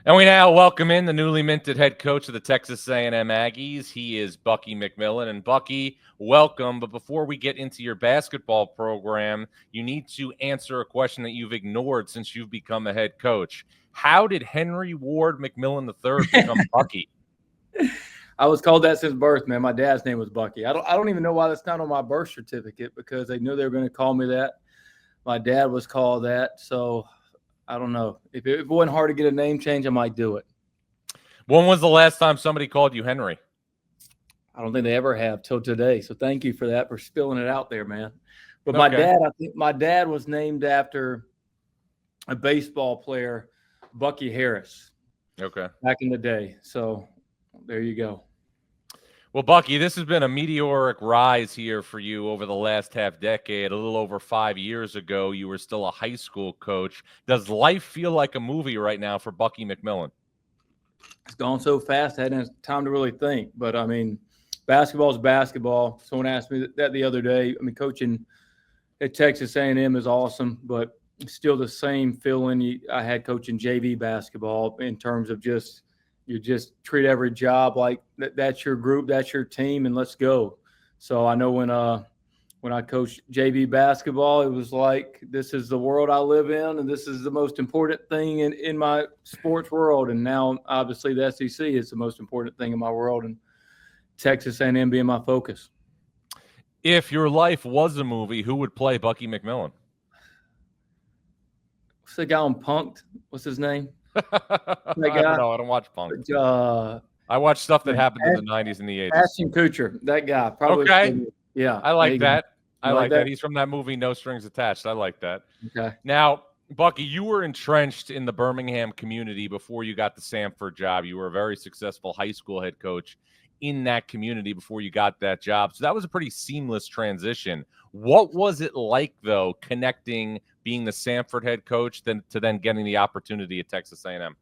And we now welcome in the newly minted head coach of the Texas A&M Aggies. He is Bucky McMillan. And Bucky, welcome. But before we get into your basketball program, you need to answer a question that you've ignored since you've become a head coach. How did Henry Ward McMillan III become Bucky? I was called that since birth, man. My dad's name was Bucky. I don't even know why that's not on my birth certificate, because they knew they were going to call me that. My dad was called that, so I don't know. If it wasn't hard to get a name change, I might do it. When was the last time somebody called you Henry? I don't think they ever have till today. So thank you for that, for spilling it out there, man. But my dad, I think my dad was named after a baseball player, Bucky Harris. Okay. Back in the day. So there you go. Well, Bucky, this has been a meteoric rise here for you over the last half decade. A little over 5 years ago, you were still a high school coach. Does life feel like a movie right now for Bucky McMillan? It's gone so fast, I hadn't had time to really think. But, I mean, basketball is basketball. Someone asked me that the other day. I mean, coaching at Texas A&M is awesome, but still the same feeling I had coaching JV basketball, in terms of you just treat every job like that's your group, that's your team, and let's go. So I know when I coached JV basketball, it was like, this is the world I live in, and this is the most important thing in my sports world. And now, obviously, the SEC is the most important thing in my world, and Texas A&M being my focus. If your life was a movie, who would play Bucky McMillan? What's the guy on Punk'd? What's his name? I don't know. I don't watch Punk'd. I watch stuff that happened in the 90s and the 80s. Ashton Kutcher, that guy. Probably. Okay. Yeah. I like that. I like that. He's from that movie, No Strings Attached. I like that. Okay. Now, Bucky, you were entrenched in the Birmingham community before you got the Samford job. You were a very successful high school head coach in that community before you got that job. So that was a pretty seamless transition. What was it like, though, connecting being the Samford head coach to then getting the opportunity at Texas A&M?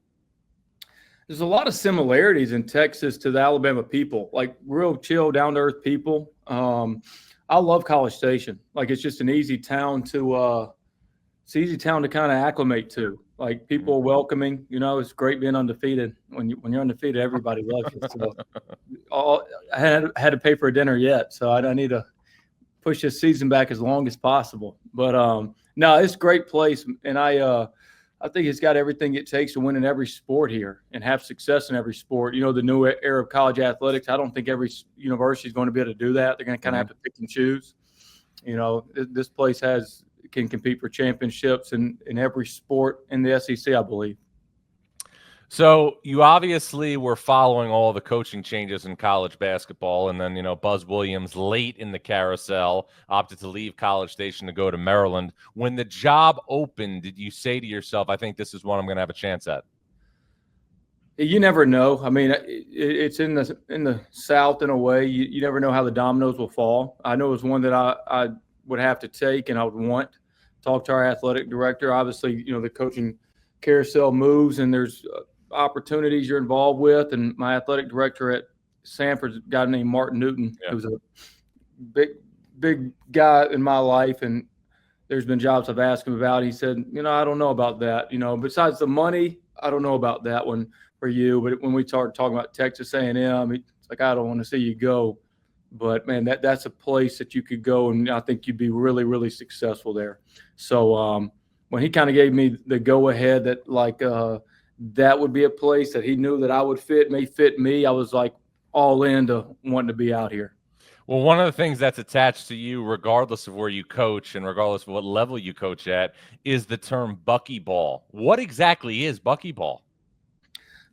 There's a lot of similarities in Texas to the Alabama people, like real chill, down-to-earth people. I love College Station. Like, it's just an easy town to kind of acclimate to. Like, people are welcoming. You know, it's great being undefeated. When you're undefeated, everybody loves you. So I had to pay for a dinner yet, so I need to push this season back as long as possible. But no, it's a great place, and I think it's got everything it takes to win in every sport here and have success in every sport. You know, the new era of college athletics, I don't think every university is going to be able to do that. They're going to kind of have to pick and choose. You know, this place can compete for championships in every sport in the SEC, I believe. So you obviously were following all the coaching changes in college basketball, and then, Buzz Williams, late in the carousel, opted to leave College Station to go to Maryland. When the job opened, did you say to yourself, I think this is one I'm going to have a chance at? You never know. I mean, it's in the South in a way. You never know how the dominoes will fall. I know it was one that I would have to take, and I would want to talk to our athletic director. Obviously, the coaching carousel moves, and there's opportunities you're involved with. And my athletic director at Samford's a guy named Martin Newton, who's a big guy in my life. And there's been jobs I've asked him about. He said, I don't know about that. Besides the money, I don't know about that one for you. But when we started talking about Texas A&M, it's like, I don't want to see you go. But, man, that's a place that you could go, and I think you'd be really, really successful there. So when he kind of gave me the go-ahead that, that would be a place that he knew that I would may fit me, I was, all in to wanting to be out here. Well, one of the things that's attached to you, regardless of where you coach and regardless of what level you coach at, is the term Bucky Ball. What exactly is Bucky Ball?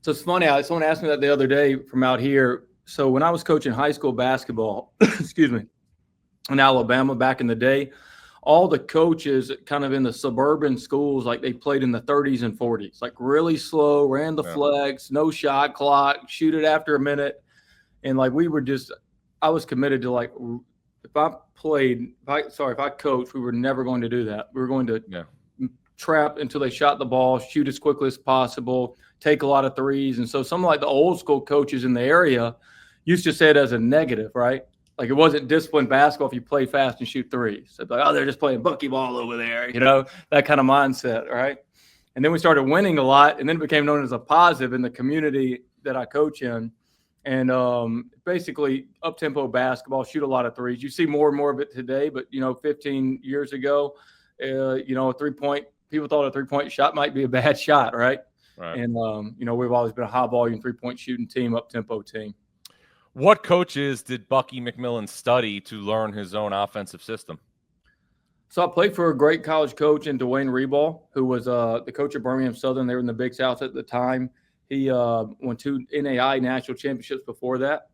So it's funny. Someone asked me that the other day from out here. So when I was coaching high school basketball, in Alabama back in the day, all the coaches kind of in the suburban schools, they played in the 30s and 40s, really slow, ran the flex, no shot clock, shoot it after a minute. And I was committed to if I coached, we were never going to do that. We were going to trap until they shot the ball, shoot as quickly as possible, take a lot of threes. And so some the old school coaches in the area used to say it as a negative, right? It wasn't disciplined basketball if you play fast and shoot threes. It's they're just playing Bucky Ball over there, that kind of mindset, right? And then we started winning a lot, and then it became known as a positive in the community that I coach in. And basically up-tempo basketball, shoot a lot of threes. You see more and more of it today, but, 15 years ago, a three-point, people thought a three-point shot might be a bad shot, right? Right. And, we've always been a high-volume three-point shooting team, up-tempo team. What coaches did Bucky McMillan study to learn his own offensive system? So I played for a great college coach in Dwayne Reball, who was the coach of Birmingham Southern. They were in the Big South at the time. He won 2 NAI national championships before that.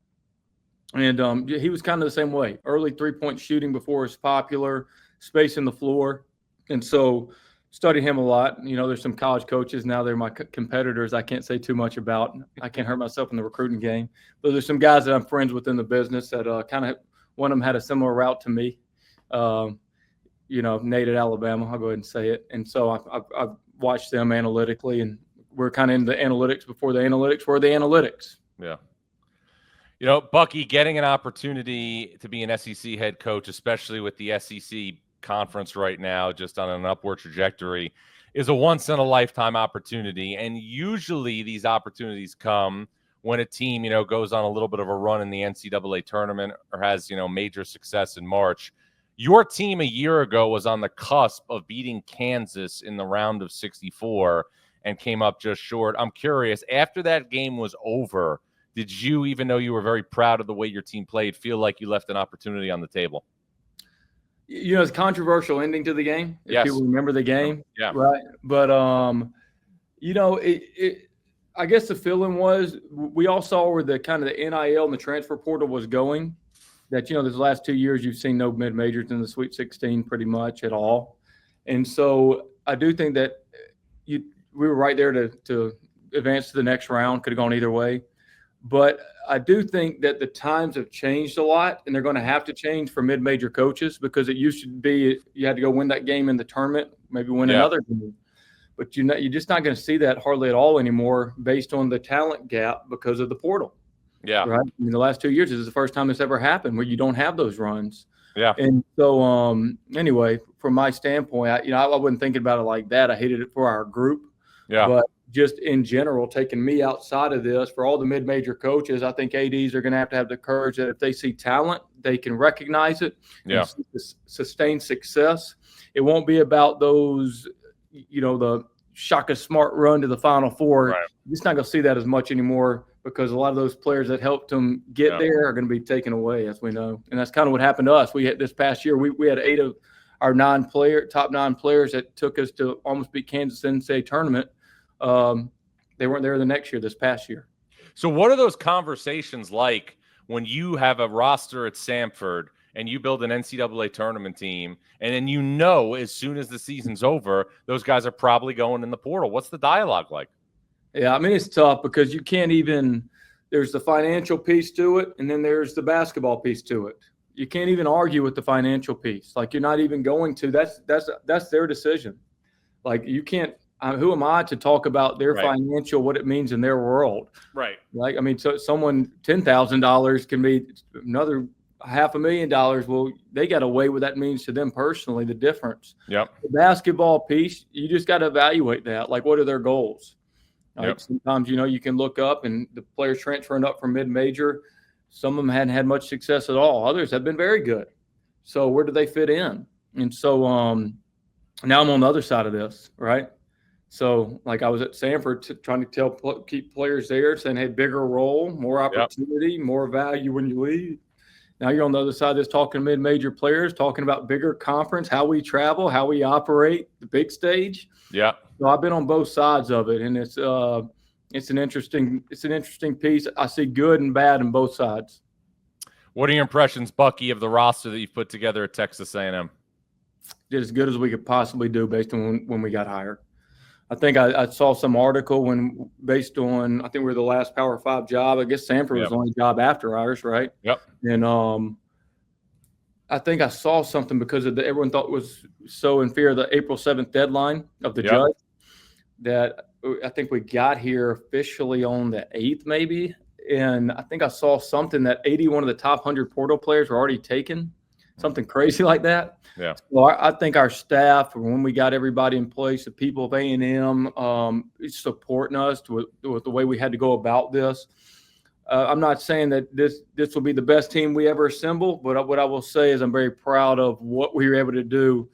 And he was kind of the same way. Early three-point shooting before it was popular, spacing the floor. And so studied him a lot. There's some college coaches now. They're my competitors. I can't say too much about. I can't hurt myself in the recruiting game. But there's some guys that I'm friends with in the business that kind of one of them had a similar route to me. Nate at Alabama. I'll go ahead and say it. And so I've watched them analytically, and we're kind of in the analytics before the analytics were the analytics. Yeah. Bucky, getting an opportunity to be an SEC head coach, especially with the SEC conference right now, just on an upward trajectory, is a once-in-a-lifetime opportunity. And usually these opportunities come when a team, goes on a little bit of a run in the NCAA tournament or has, major success in March. Your team a year ago was on the cusp of beating Kansas in the round of 64 and came up just short. I'm curious, after that game was over, did you, even though you were very proud of the way your team played, feel like you left an opportunity on the table? It's a controversial ending to the game. If Yes. people remember the game. Yeah. Right. But, I guess the feeling was we all saw where the kind of the NIL and the transfer portal was going. That, these last 2 years you've seen no mid-majors in the Sweet 16 pretty much at all. And so I do think that we were right there to advance to the next round. Could have gone either way. But I do think that the times have changed a lot, and they're going to have to change for mid-major coaches, because it used to be you had to go win that game in the tournament, maybe win another game. But you're just not going to see that hardly at all anymore based on the talent gap because of the portal. Yeah. Right. The last 2 years, this is the first time this ever happened where you don't have those runs. Yeah. And so, anyway, from my standpoint, I wasn't thinking about it like that. I hated it for our group. Yeah. But just in general, taking me outside of this, for all the mid-major coaches, I think ADs are going to have the courage that if they see talent, they can recognize it. Yeah. And sustain success. It won't be about those, the Shaka Smart run to the Final Four. Right. You're just not going to see that as much anymore, because a lot of those players that helped them get there are going to be taken away, as we know. And that's kind of what happened to us. We had this past year, we had 8 of our top 9 players that took us to almost beat Kansas in the NCAA tournament. They weren't there the next year, this past year. So what are those conversations like when you have a roster at Samford and you build an NCAA tournament team, and then as soon as the season's over, those guys are probably going in the portal? What's the dialogue like? Yeah, it's tough because you can't even – there's the financial piece to it, and then there's the basketball piece to it. You can't even argue with the financial piece. Like, you're not even going to – that's their decision. Like, you can't who am I to talk about their financial, what it means in their world? Right. Like, so someone $10,000 can be another $500,000. Well, they got to weigh what that means to them personally, the difference. Yep. The basketball piece, you just got to evaluate that. Like, what are their goals? Like, sometimes, you can look up and the players transferring up from mid-major, some of them hadn't had much success at all. Others have been very good. So where do they fit in? And so now I'm on the other side of this, right? So, like, I was at Samford trying to keep players there, saying, hey, bigger role, more opportunity, more value when you leave. Now you're on the other side of this talking to mid-major players, talking about bigger conference, how we travel, how we operate, the big stage. Yeah. So I've been on both sides of it, and it's an interesting piece. I see good and bad in both sides. What are your impressions, Bucky, of the roster that you've put together at Texas A&M? Did as good as we could possibly do based on when we got hired. I think I saw some article based on, I think we were the last Power 5 job. I guess Samford was the only job after ours, right? Yep. And I think I saw something because of everyone thought was so in fear of the April 7th deadline of the judge that I think we got here officially on the 8th maybe. And I think I saw something that 81 of the top 100 portal players were already taken. something crazy like that. Yeah. So I think our staff, when we got everybody in place, the people of A&M supporting us with the way we had to go about this. I'm not saying that this will be the best team we ever assemble, but what I will say is I'm very proud of what we were able to do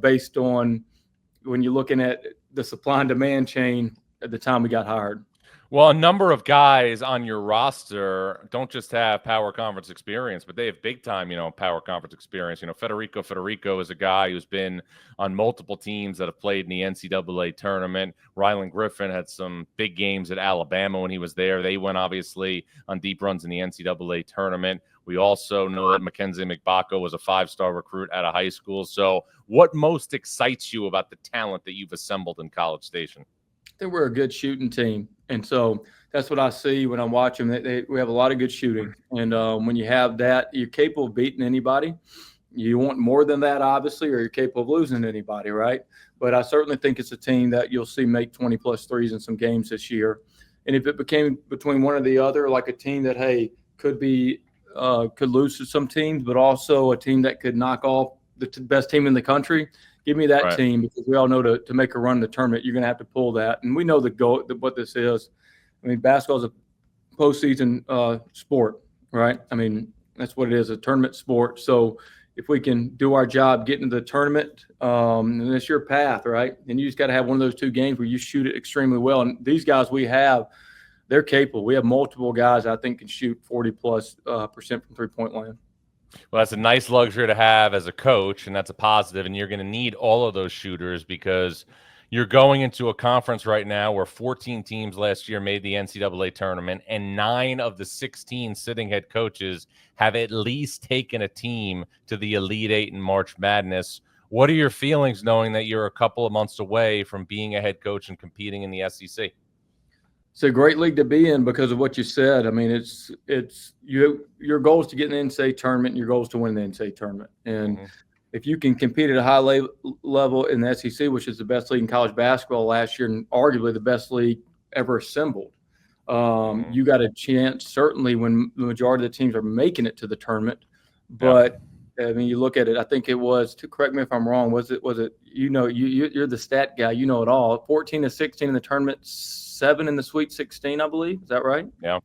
based on when you're looking at the supply and demand chain at the time we got hired. Well, a number of guys on your roster don't just have power conference experience, but they have big time, power conference experience. Federico is a guy who's been on multiple teams that have played in the NCAA tournament. Rylan Griffin had some big games at Alabama when he was there. They went obviously on deep runs in the NCAA tournament. We also know that Mackenzie McBacco was a 5-star recruit out of high school. So what most excites you about the talent that you've assembled in College Station? I think we're a good shooting team. And so that's what I see when I'm watching. We have a lot of good shooting. And when you have that, you're capable of beating anybody. You want more than that, obviously, or you're capable of losing anybody, right? But I certainly think it's a team that you'll see make 20-plus threes in some games this year. And if it became between one or the other, like a team that, hey, could lose to some teams, but also a team that could knock off the best team in the country, give me that team, because we all know to make a run in the tournament, you're going to have to pull that. And we know what this is. I mean, basketball is a postseason sport, right? I mean, that's what it is, a tournament sport. So if we can do our job getting to the tournament, and it's your path, right? And you just got to have one of those two games where you shoot it extremely well. And these guys we have, they're capable. We have multiple guys I think can shoot 40+% from three-point line. Well, that's a nice luxury to have as a coach, and that's a positive. And you're going to need all of those shooters because you're going into a conference right now where 14 teams last year made the NCAA tournament, and 9 of the 16 sitting head coaches have at least taken a team to the Elite Eight in March Madness. What are your feelings knowing that you're a couple of months away from being a head coach and competing in the SEC? It's a great league to be in because of what you said. I mean, your goal is to get in the NCAA tournament, and your goal is to win the NCAA tournament. And if you can compete at a high level in the SEC, which is the best league in college basketball last year and arguably the best league ever assembled, you got a chance, certainly when the majority of the teams are making it to the tournament. But I mean, you look at it, I think it was, to correct me if I'm wrong, was it you're the stat guy, you know it all, 14-16 in the tournament, 7 in the Sweet 16, I believe. Is that right? Yeah.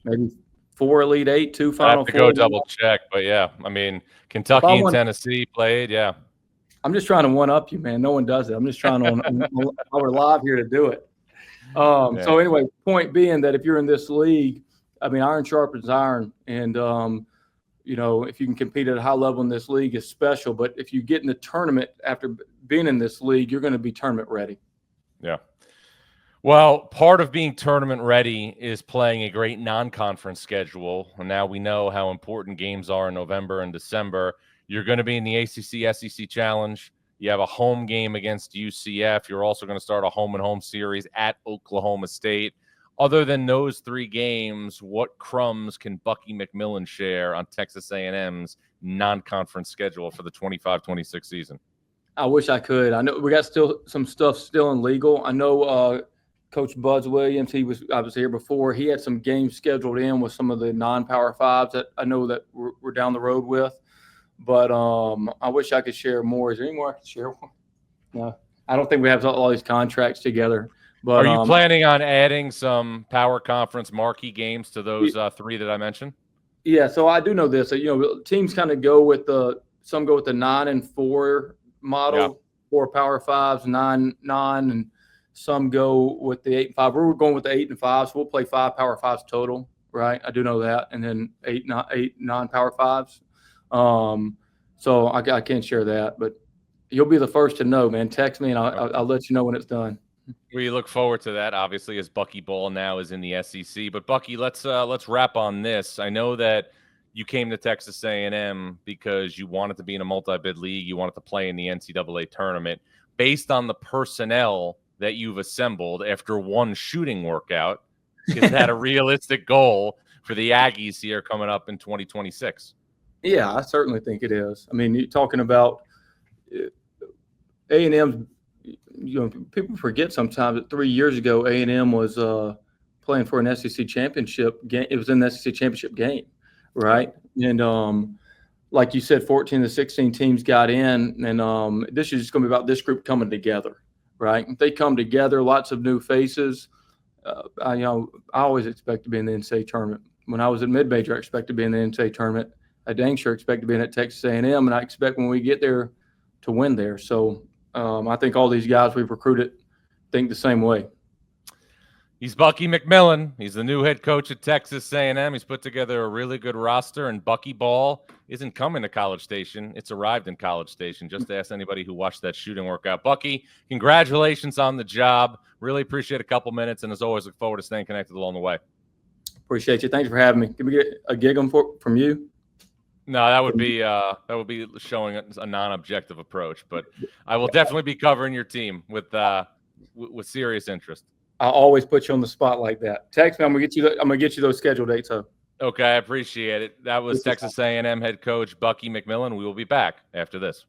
Maybe 4 Elite Eight, 2 Final Four. I have to go double check, but yeah, I mean, Kentucky and Tennessee played, yeah. I'm just trying to one-up you, man. No one does it. I'm just trying to – we're live here to do it. So anyway, point being that if you're in this league, I mean, iron sharpens iron. And, if you can compete at a high level in this league, is special. But if you get in the tournament after being in this league, you're going to be tournament ready. Yeah. Well, part of being tournament ready is playing a great non-conference schedule. And now we know how important games are in November and December. You're going to be in the ACC SEC Challenge. You have a home game against UCF. You're also going to start a home-and-home series at Oklahoma State. Other than those 3 games, what crumbs can Bucky McMillan share on Texas A&M's non-conference schedule for the 25-26 season? I wish I could. I know we got some stuff still in legal. I know Coach Buzz Williams, I was here before. He had some games scheduled in with some of the non-Power Fives that I know that we're down the road with. But I wish I could share more. Is there any more I can share? No, I don't think we have all these contracts together. But are you planning on adding some Power Conference marquee games to those 3 that I mentioned? Yeah, so I do know this. Teams kind of go with some go with the 9-4 model, 4 Power Fives, 9, and some go with the 8-5. We're going with the 8-5, so we'll play 5 Power Fives total, right? I do know that, and then 8 non-Power Fives. So I can't share that, but you'll be the first to know, man. Text me, and I'll let you know when it's done. We look forward to that, obviously, as Bucky Ball now is in the SEC. But Bucky, let's wrap on this. I know that you came to Texas A&M because you wanted to be in a multi-bid league. You wanted to play in the NCAA tournament. Based on the personnel that you've assembled after one shooting workout, is that a realistic goal for the Aggies here coming up in 2026? Yeah, I certainly think it is. I mean, you're talking about A&M. People forget sometimes that 3 years ago, A&M was playing for an SEC championship game. It was in the SEC championship game, right? And like you said, 14 to 16 teams got in, and this is just going to be about this group coming together, right? If they come together, lots of new faces. I always expect to be in the NCAA tournament. When I was at mid-major, I expect to be in the NCAA tournament. I dang sure expect to be in at Texas A&M, and I expect when we get there to win there. So I think all these guys we've recruited think the same way. He's Bucky McMillan. He's the new head coach at Texas A&M. He's put together a really good roster, and Bucky Ball isn't coming to College Station. It's arrived in College Station. Just ask anybody who watched that shooting workout. Bucky, congratulations on the job. Really appreciate a couple minutes, and as always, look forward to staying connected along the way. Appreciate you. Thanks for having me. Can we get a gig from you? No, that would be showing a non-objective approach, but I will definitely be covering your team with serious interest. I always put you on the spot like that. Text me. I'm gonna get you those scheduled dates. Okay, I appreciate it. That was Texas A&M head coach Bucky McMillan. We will be back after this.